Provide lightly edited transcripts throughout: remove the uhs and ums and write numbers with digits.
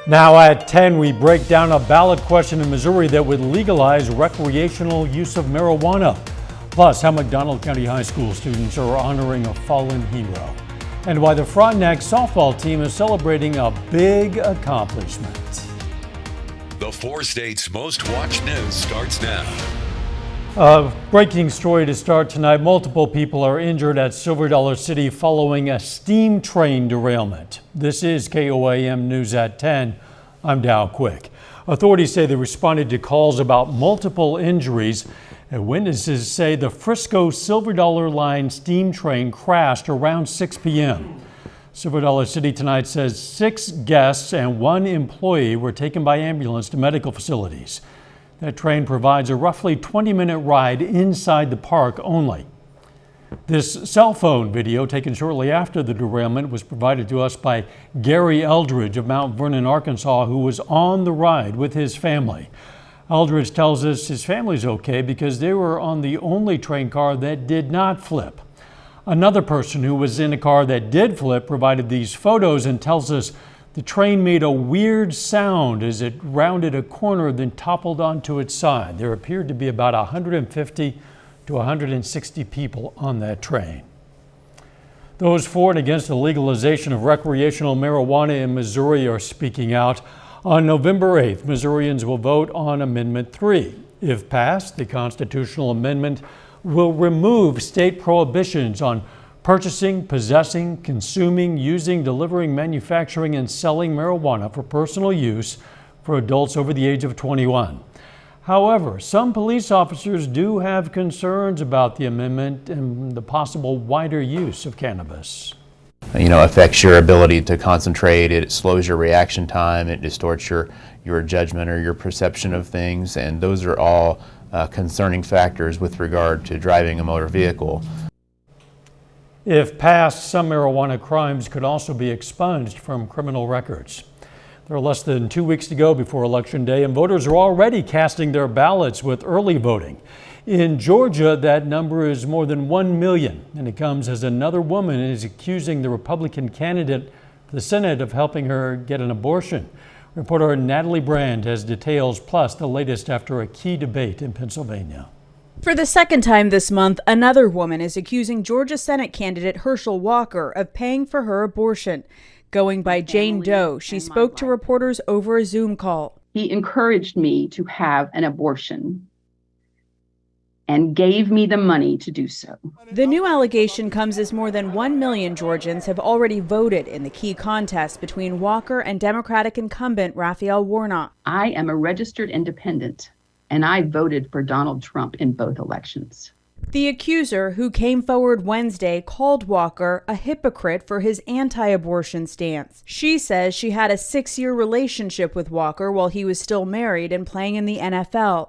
Now at 10, we break down a ballot question in Missouri that would legalize recreational use of marijuana. Plus, how McDonald County High School students are honoring a fallen hero. And why the Frontenac softball team is celebrating a big accomplishment. The 4 states' most watched news starts now. Breaking story to start tonight. Multiple people are injured at Silver Dollar City following a steam train derailment. This is KOAM News at 10. I'm Dow Quick. Authorities say they responded to calls about multiple injuries. And witnesses say the Frisco Silver Dollar Line steam train crashed around 6 p.m. Silver Dollar City tonight says 6 guests and 1 employee were taken by ambulance to medical facilities. That train provides a roughly 20-minute ride inside the park only. This cell phone video taken shortly after the derailment was provided to us by Gary Eldridge of Mount Vernon, Arkansas, who was on the ride with his family. Eldridge tells us his family's okay because they were on the only train car that did not flip. Another person who was in a car that did flip provided these photos and tells us the train made a weird sound as it rounded a corner, then toppled onto its side. There appeared to be about 150 to 160 people on that train. Those for and against the legalization of recreational marijuana in Missouri are speaking out. On November 8th, Missourians will vote on Amendment 3. If passed, the constitutional amendment will remove state prohibitions on purchasing, possessing, consuming, using, delivering, manufacturing, and selling marijuana for personal use for adults over the age of 21. However, some police officers do have concerns about the amendment and the possible wider use of cannabis. Affects your ability to concentrate, it slows your reaction time, it distorts your judgment or your perception of things, and those are all concerning factors with regard to driving a motor vehicle. If passed, some marijuana crimes could also be expunged from criminal records. There are less than 2 weeks to go before Election Day, and voters are already casting their ballots with early voting. In Georgia, that number is more than 1 million, and it comes as another woman is accusing the Republican candidate for the Senate of helping her get an abortion. Reporter Natalie Brand has details, plus the latest after a key debate in Pennsylvania. For the second time this month, another woman is accusing Georgia Senate candidate Herschel Walker of paying for her abortion. Going by Jane Doe, she spoke to reporters over a Zoom call. He encouraged me to have an abortion and gave me the money to do so. The new allegation comes as more than 1 million Georgians have already voted in the key contest between Walker and Democratic incumbent Raphael Warnock. I am a registered independent, and I voted for Donald Trump in both elections. The accuser, who came forward Wednesday, called Walker a hypocrite for his anti-abortion stance. She says she had a 6-year relationship with Walker while he was still married and playing in the NFL.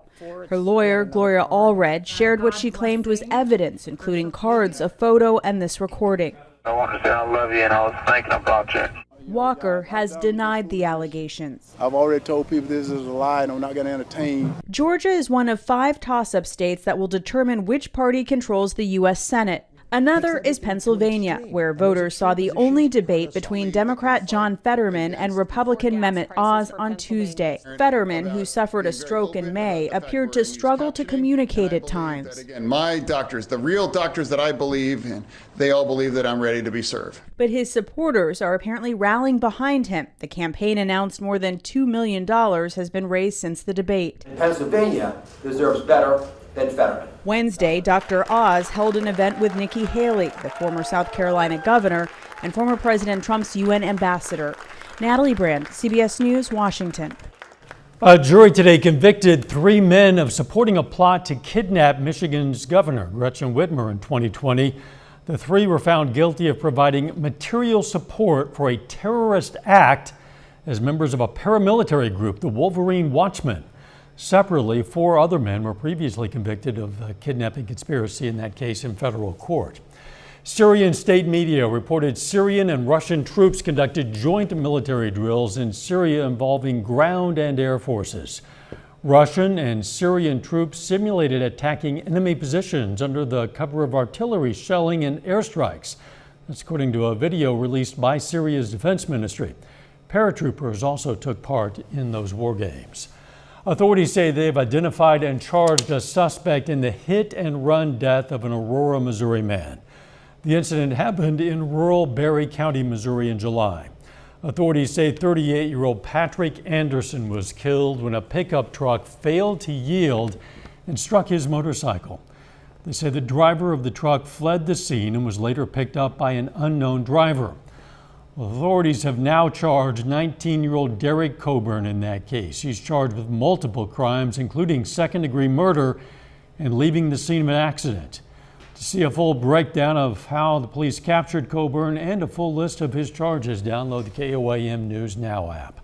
Her lawyer, Gloria Allred, shared what she claimed was evidence, including cards, a photo, and this recording. I want to say I love you, and I was thinking about you. Walker has denied the allegations. I've already told people this is a lie and I'm not going to entertain. Georgia is one of 5 toss-up states that will determine which party controls the U.S. Senate. Another is Pennsylvania, where voters saw the only debate between Democrat John Fetterman and Republican Mehmet Oz on Tuesday. Fetterman, who suffered a stroke in May, appeared to struggle to communicate at times. Again, my doctors, the real doctors that I believe in, they all believe that I'm ready to be served. But his supporters are apparently rallying behind him. The campaign announced more than $2 million has been raised since the debate. Pennsylvania deserves better than Fetterman. Wednesday, Dr. Oz held an event with Nikki Haley, the former South Carolina governor and former President Trump's UN ambassador. Natalie Brand, CBS News, Washington. A jury today convicted 3 men of supporting a plot to kidnap Michigan's governor, Gretchen Whitmer, in 2020. The 3 were found guilty of providing material support for a terrorist act as members of a paramilitary group, the Wolverine Watchmen. Separately, 4 other men were previously convicted of a kidnapping conspiracy in that case in federal court. Syrian state media reported Syrian and Russian troops conducted joint military drills in Syria involving ground and air forces. Russian and Syrian troops simulated attacking enemy positions under the cover of artillery shelling and airstrikes. That's according to a video released by Syria's defense ministry. Paratroopers also took part in those war games. Authorities say they've identified and charged a suspect in the hit-and-run death of an Aurora, Missouri man. The incident happened in rural Berry County, Missouri in July. Authorities say 38-year-old Patrick Anderson was killed when a pickup truck failed to yield and struck his motorcycle. They say the driver of the truck fled the scene and was later picked up by an unknown driver. Authorities have now charged 19-year-old Derek Coburn in that case. He's charged with multiple crimes, including second-degree murder and leaving the scene of an accident. To see a full breakdown of how the police captured Coburn and a full list of his charges, download the KOAM News Now app.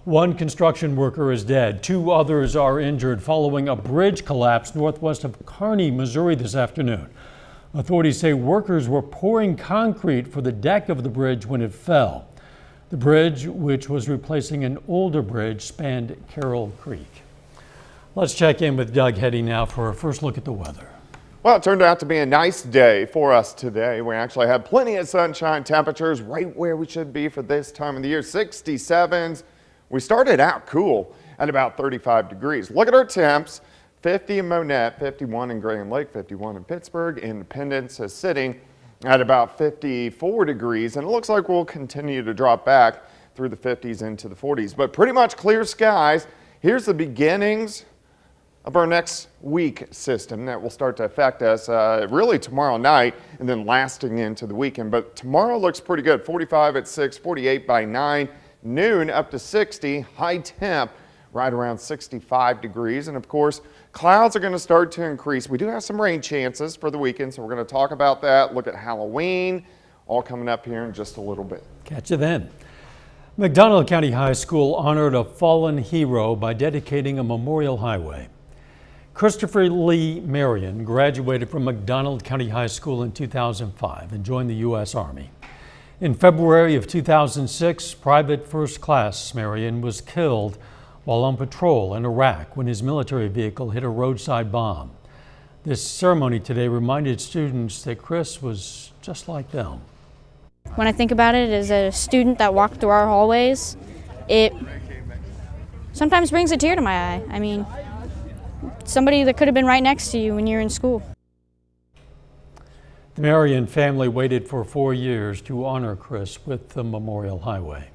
One construction worker is dead. 2 others are injured following a bridge collapse northwest of Kearney, Missouri this afternoon. Authorities say workers were pouring concrete for the deck of the bridge when it fell. The bridge, which was replacing an older bridge, spanned Carroll Creek. Let's check in with Doug Heddy now for a first look at the weather. Well, it turned out to be a nice day for us today. We actually had plenty of sunshine, temperatures right where we should be for this time of the year, 67s. We started out cool at about 35 degrees. Look at our temps, 50 in Monette, 51 in Grand Lake, 51 in Pittsburgh. Independence is sitting at about 54 degrees, and it looks like we'll continue to drop back through the 50s into the 40s, but pretty much clear skies. Here's the beginnings of our next week system that will start to affect us really tomorrow night and then lasting into the weekend. But tomorrow looks pretty good. 45 at 6, 48 by 9, noon up to 60, high temp right around 65 degrees. And of course, clouds are going to start to increase. We do have some rain chances for the weekend, so we're going to talk about that, look at Halloween, all coming up here in just a little bit. Catch you then. McDonald County High School honored a fallen hero by dedicating a memorial highway. Christopher Lee Marion graduated from McDonald County High School in 2005 and joined the U.S. Army. In February of 2006, Private First Class Marion was killed while on patrol in Iraq when his military vehicle hit a roadside bomb. This ceremony today reminded students that Chris was just like them. When I think about it as a student that walked through our hallways, it sometimes brings a tear to my eye. I mean, somebody that could have been right next to you when you're in school. The Marion family waited for 4 years to honor Chris with the Memorial Highway.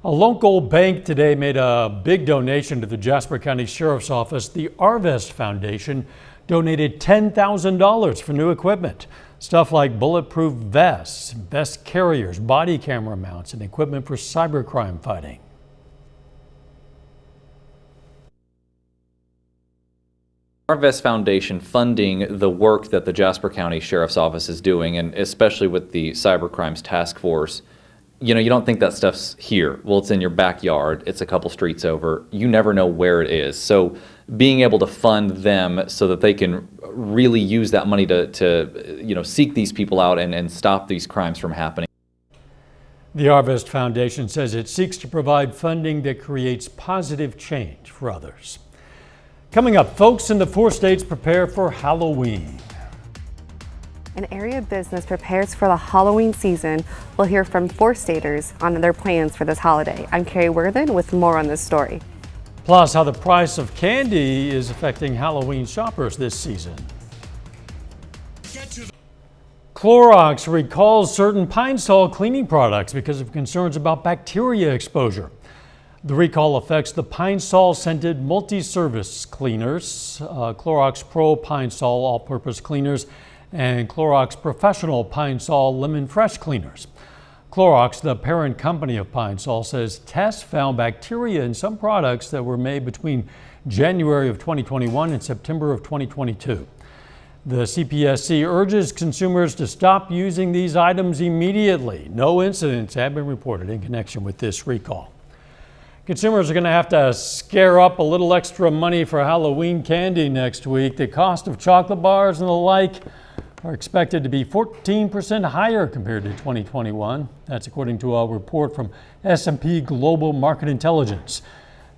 A local bank today made a big donation to the Jasper County Sheriff's Office. The Arvest Foundation donated $10,000 for new equipment. Stuff like bulletproof vests, vest carriers, body camera mounts, and equipment for cybercrime fighting. Arvest Foundation funding the work that the Jasper County Sheriff's Office is doing, and especially with the Cybercrimes Task Force. You know, you don't think that stuff's here. Well, it's in your backyard. It's a couple streets over. You never know where it is. So being able to fund them so that they can really use that money to seek these people out and stop these crimes from happening. The Arvest Foundation says it seeks to provide funding that creates positive change for others. Coming up, folks in the 4 states prepare for Halloween. An area business prepares for the Halloween season. We'll hear from 4-staters on their plans for this holiday. I'm Carrie Worthen with more on this story. Plus, how the price of candy is affecting Halloween shoppers this season. Clorox recalls certain Pine Sol cleaning products because of concerns about bacteria exposure. The recall affects the Pine Sol scented multi-service cleaners, Clorox Pro Pine Sol all-purpose cleaners, and Clorox Professional Pine Sol Lemon Fresh cleaners. Clorox, the parent company of Pine Sol, says tests found bacteria in some products that were made between January of 2021 and September of 2022. The CPSC urges consumers to stop using these items immediately. No incidents have been reported in connection with this recall. Consumers are going to have to scare up a little extra money for Halloween candy next week. The cost of chocolate bars and the like are expected to be 14% higher compared to 2021. That's according to a report from S&P Global Market Intelligence.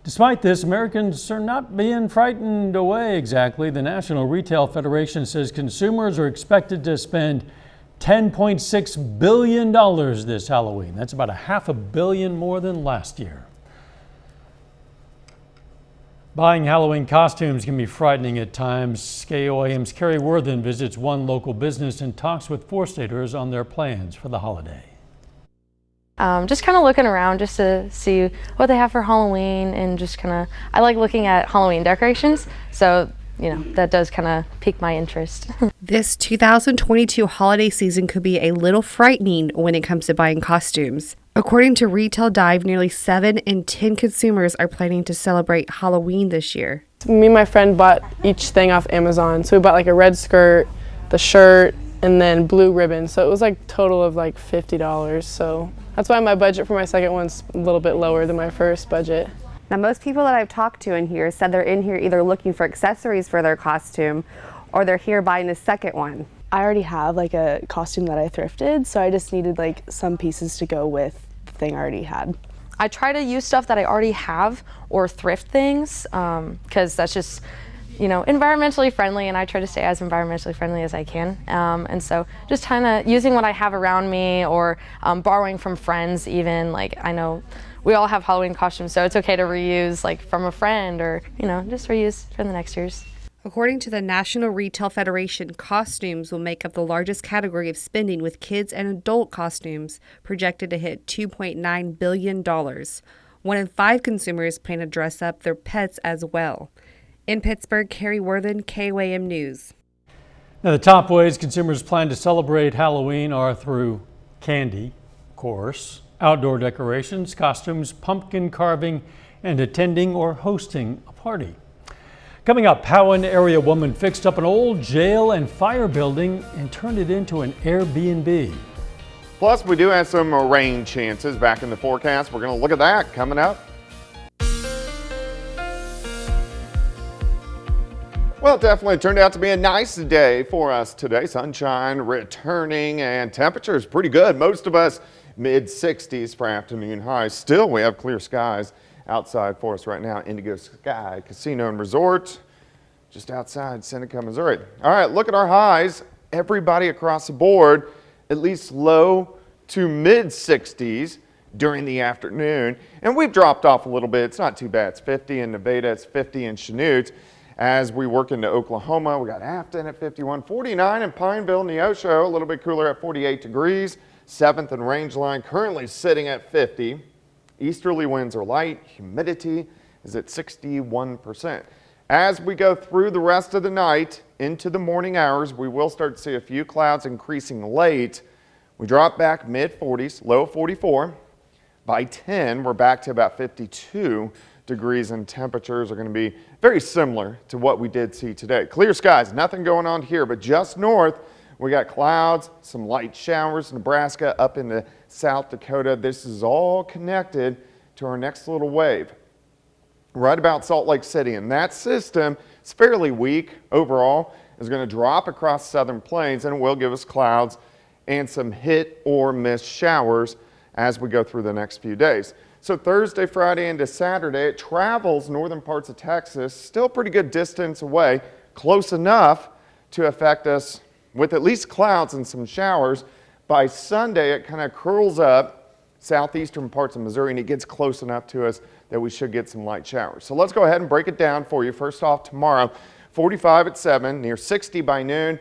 Despite this, Americans are not being frightened away exactly. The National Retail Federation says consumers are expected to spend $10.6 billion this Halloween. That's about $500 million more than last year. Buying Halloween costumes can be frightening at times. KOAM's Carrie Worthen visits one local business and talks with four-staters on their plans for the holiday. Just kind of looking around just to see what they have for Halloween, and just kind of, I like looking at Halloween decorations, so that does kind of pique my interest. This 2022 holiday season could be a little frightening when it comes to buying costumes. According to Retail Dive, nearly 7 in 10 consumers are planning to celebrate Halloween this year. Me and my friend bought each thing off Amazon. So we bought like a red skirt, the shirt, and then blue ribbon. So it was like total of like $50. So that's why my budget for my second one's a little bit lower than my first budget. Now, most people that I've talked to in here said they're in here either looking for accessories for their costume or they're here buying a second one. I already have like a costume that I thrifted, so I just needed like some pieces to go with the thing I already had. I try to use stuff that I already have or thrift things, because that's just, environmentally friendly, and I try to stay as environmentally friendly as I can. And so just kind of using what I have around me, or borrowing from friends even. Like, I know we all have Halloween costumes, so it's okay to reuse like from a friend, or, just reuse for the next year's. According to the National Retail Federation, costumes will make up the largest category of spending, with kids and adult costumes projected to hit $2.9 billion. 1 in 5 consumers plan to dress up their pets as well. In Pittsburgh, Carrie Worthen, KOAM News. Now, the top ways consumers plan to celebrate Halloween are through candy, of course, outdoor decorations, costumes, pumpkin carving, and attending or hosting a party. Coming up, how an area woman fixed up an old jail and fire building and turned it into an Airbnb. Plus, we do have some rain chances back in the forecast. We're going to look at that coming up. Well, it definitely turned out to be a nice day for us today. Sunshine returning and temperatures pretty good. Most of us mid-60s for afternoon highs. Still, we have clear skies outside for us right now. Indigo Sky Casino and Resort, just outside Seneca, Missouri. All right, look at our highs. Everybody across the board, at least low to mid-60s during the afternoon. And we've dropped off a little bit. It's not too bad. It's 50 in Nevada. It's 50 in Chanute. As we work into Oklahoma, we got Afton at 51, 49 in Pineville, Neosho, a little bit cooler at 48 degrees. 7th and Rangeline currently sitting at 50. Easterly winds are light. Humidity is at 61%. As we go through the rest of the night into the morning hours, we will start to see a few clouds increasing late. We drop back mid-40s, low 44. By 10, we're back to about 52 degrees, and temperatures are going to be very similar to what we did see today. Clear skies, nothing going on here, but just north, we got clouds, some light showers, Nebraska up into South Dakota. This is all connected to our next little wave right about Salt Lake City. And that system is fairly weak overall. It's going to drop across southern plains, and it will give us clouds and some hit or miss showers as we go through the next few days. So Thursday, Friday into Saturday, it travels northern parts of Texas, still pretty good distance away, close enough to affect us with at least clouds and some showers. By Sunday, it kind of curls up southeastern parts of Missouri, and it gets close enough to us that we should get some light showers. So let's go ahead and break it down for you. First off, tomorrow, 45 at 7, near 60 by noon,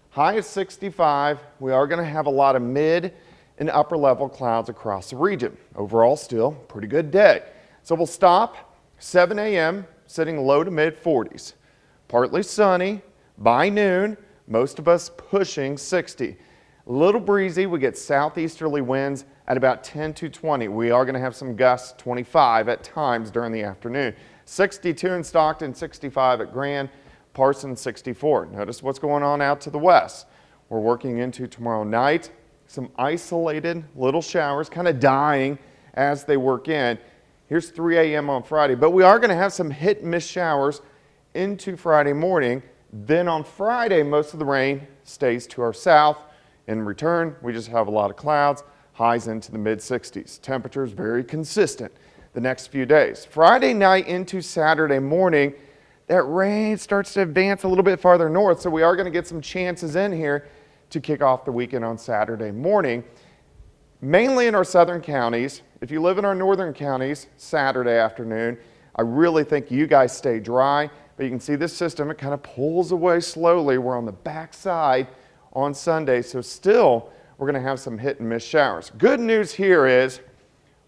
high of 65. We are going to have a lot of mid and upper level clouds across the region. Overall, still pretty good day. So we'll stop 7 a.m. sitting low to mid 40s. Partly sunny by noon. Most of us pushing 60. A little breezy. We get southeasterly winds at about 10 to 20. We are going to have some gusts, 25 at times during the afternoon. 62 in Stockton, 65 at Grand, Parsons 64. Notice what's going on out to the west. We're working into tomorrow night. Some isolated little showers kind of dying as they work in. Here's 3 a.m. on Friday, but we are going to have some hit and miss showers into Friday morning. Then on Friday, most of the rain stays to our south. In return, we just have a lot of clouds, highs into the mid-60s. Temperatures very consistent the next few days. Friday night into Saturday morning, that rain starts to advance a little bit farther north, so we are going to get some chances in here to kick off the weekend on Saturday morning, mainly in our southern counties. If you live in our northern counties, Saturday afternoon, I really think you guys stay dry, but you can see this system, it kind of pulls away slowly. We're on the back side on Sunday, so still we're going to have some hit and miss showers. Good news here is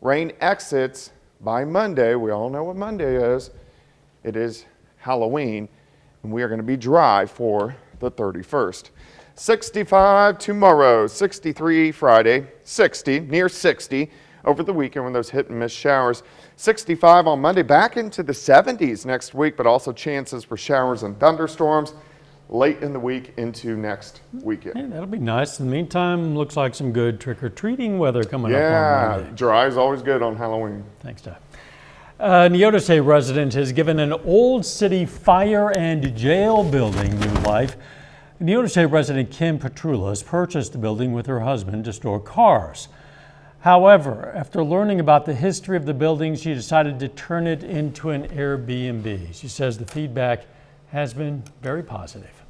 rain exits by Monday. We all know what Monday is. It is Halloween, and we are going to be dry for the 31st. 65 tomorrow, 63 Friday, 60, near 60 over the weekend when those hit and miss showers. 65 on Monday, back into the 70s next week, but also chances for showers and thunderstorms late in the week into next weekend. Yeah, that'll be nice. In the meantime, looks like some good trick-or-treating weather coming up on Monday. Yeah, dry is always good on Halloween. Thanks, Doug. A Neodesha resident has given an old city fire and jail building new life. Neodesha resident Kim Petrulas purchased the building with her husband to store cars. However, after learning about the history of the building, she decided to turn it into an Airbnb. She says the feedback has been very positive.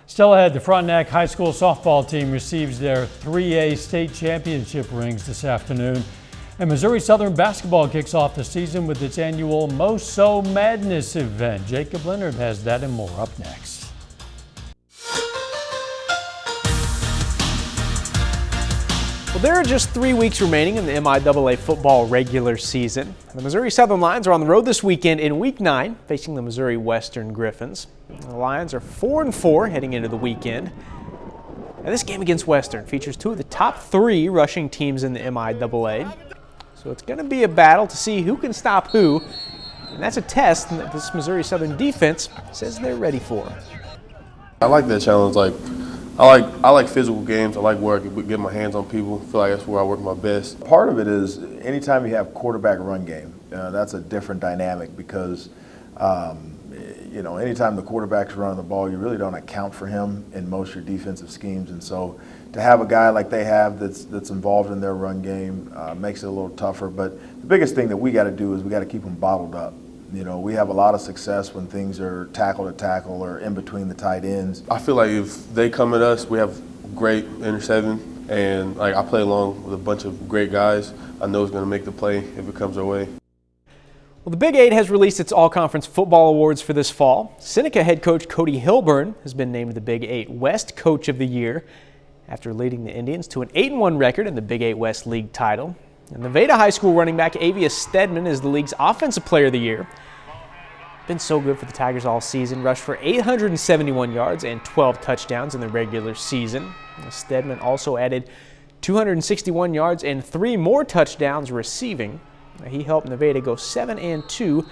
Still ahead, the Frontenac High School softball team receives their 3A state championship rings this afternoon. And Missouri Southern basketball kicks off the season with its annual Mo-So Madness event. Jacob Leonard has that and more up next. Well, there are just 3 weeks remaining in the MIAA football regular season. The Missouri Southern Lions are on the road this weekend in Week 9, facing the Missouri Western Griffins. The Lions are 4-4 heading into the weekend. And this game against Western features 2 of the top 3 rushing teams in the MIAA. So it's going to be a battle to see who can stop who. And that's a test that this Missouri Southern defense says they're ready for. I like that challenge. I like physical games. I like where I can get my hands on people. I feel like that's where I work my best. Part of it is anytime you have quarterback run game, that's a different dynamic because, anytime the quarterback's running the ball, you really don't account for him in most of your defensive schemes. And so to have a guy like they have that's involved in their run game makes it a little tougher. But the biggest thing that we got to do is we got to keep them bottled up. We have a lot of success when things are tackle to tackle or in between the tight ends. I feel like if they come at us, we have great interception, and I play along with a bunch of great guys. I know it's going to make the play if it comes our way. Well, the Big 8 has released its All-Conference Football Awards for this fall. Seneca head coach Cody Hilburn has been named the Big 8 West Coach of the Year after leading the Indians to an 8-1 record in the Big 8 West League title. And Nevada High School running back Avius Stedman is the league's Offensive Player of the Year. Been so good for the Tigers all season. Rushed for 871 yards and 12 touchdowns in the regular season. Stedman also added 261 yards and 3 more touchdowns receiving. He helped Nevada go 7-2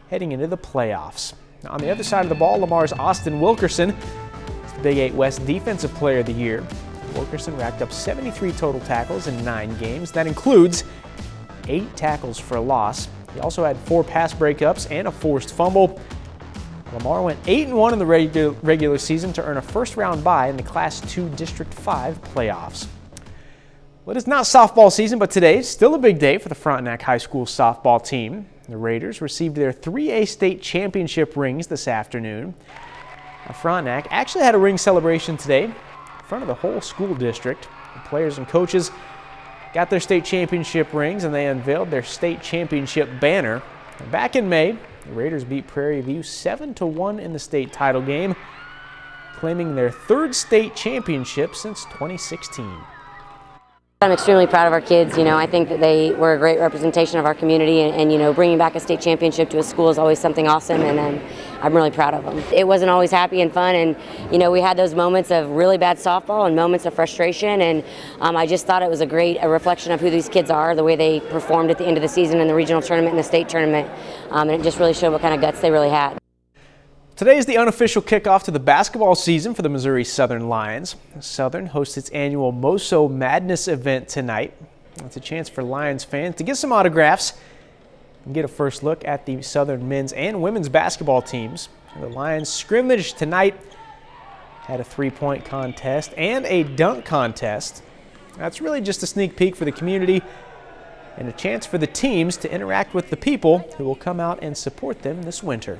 heading into the playoffs. Now, on the other side of the ball, Lamar's Austin Wilkerson is the Big 8 West Defensive Player of the Year. Wilkerson racked up 73 total tackles in 9 games. That includes 8 tackles for a loss. He also had 4 pass breakups and a forced fumble. Lamar went 8-1 in the regular season to earn a first-round bye in the Class II District 5 playoffs. Well, it is not softball season, but today is still a big day for the Frontenac High School softball team. The Raiders received their 3A state championship rings this afternoon. Now, Frontenac actually had a ring celebration today in front of the whole school district. The players and coaches got their state championship rings and they unveiled their state championship banner. And back in May, the Raiders beat Prairie View 7-1 in the state title game, claiming their 3rd state championship since 2016. I'm extremely proud of our kids. I think that they were a great representation of our community, and bringing back a state championship to a school is always something awesome, and I'm really proud of them. It wasn't always happy and fun, and we had those moments of really bad softball and moments of frustration, and I just thought it was a reflection of who these kids are, the way they performed at the end of the season in the regional tournament and the state tournament, and it just really showed what kind of guts they really had. Today is the unofficial kickoff to the basketball season for the Missouri Southern Lions. Southern hosts its annual Mo-So Madness event tonight. It's a chance for Lions fans to get some autographs and get a first look at the Southern men's and women's basketball teams. The Lions scrimmage tonight had a 3-point contest and a dunk contest. That's really just a sneak peek for the community and a chance for the teams to interact with the people who will come out and support them this winter.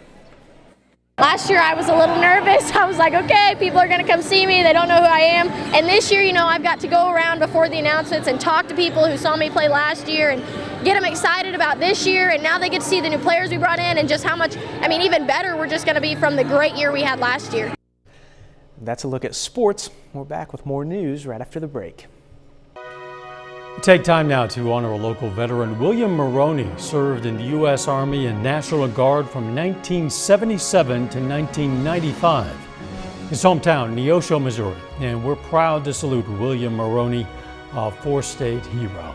Last year I was a little nervous. I was like, okay, people are going to come see me. They don't know who I am. And this year, I've got to go around before the announcements and talk to people who saw me play last year and get them excited about this year. And now they get to see the new players we brought in and just how much, even better we're just going to be from the great year we had last year. That's a look at sports. We're back with more news right after the break. Take time now to honor a local veteran. William Maroney served in the U.S. Army and National Guard from 1977 to 1995. His hometown, Neosho, Missouri, and we're proud to salute William Maroney, a four-state hero.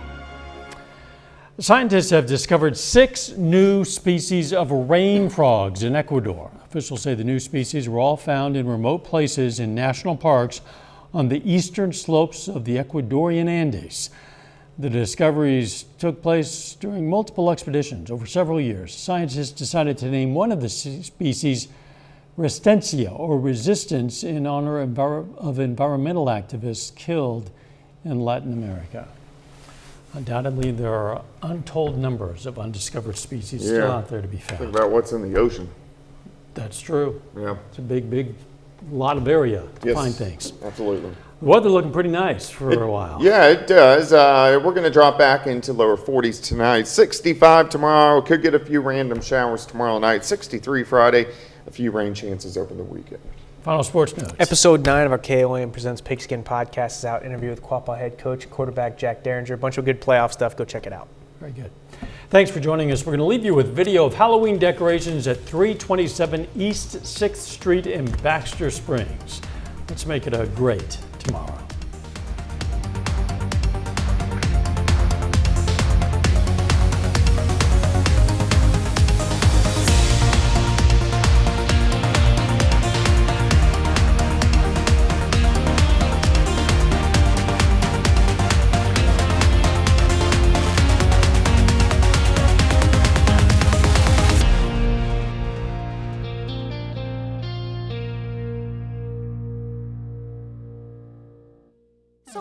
Scientists have discovered 6 new species of rain frogs in Ecuador. Officials say the new species were all found in remote places in national parks on the eastern slopes of the Ecuadorian Andes. The discoveries took place during multiple expeditions over several years. Scientists decided to name one of the species Resistencia, or Resistance, in honor of environmental activists killed in Latin America. Undoubtedly, there are untold numbers of undiscovered species still out there to be found. Think about what's in the ocean. That's true. Yeah. It's a big lot of area to find things. Absolutely. The weather looking pretty nice for a while. Yeah, it does. We're going to drop back into lower 40s tonight. 65 tomorrow. Could get a few random showers tomorrow night. 63 Friday. A few rain chances over the weekend. Final sports notes. Episode 9 of our KOAM Presents Pigskin podcast is out. Interview with Quapaw head coach and quarterback Jack Derringer. A bunch of good playoff stuff. Go check it out. Very good. Thanks for joining us. We're going to leave you with video of Halloween decorations at 327 East 6th Street in Baxter Springs. Let's make it a great tomorrow.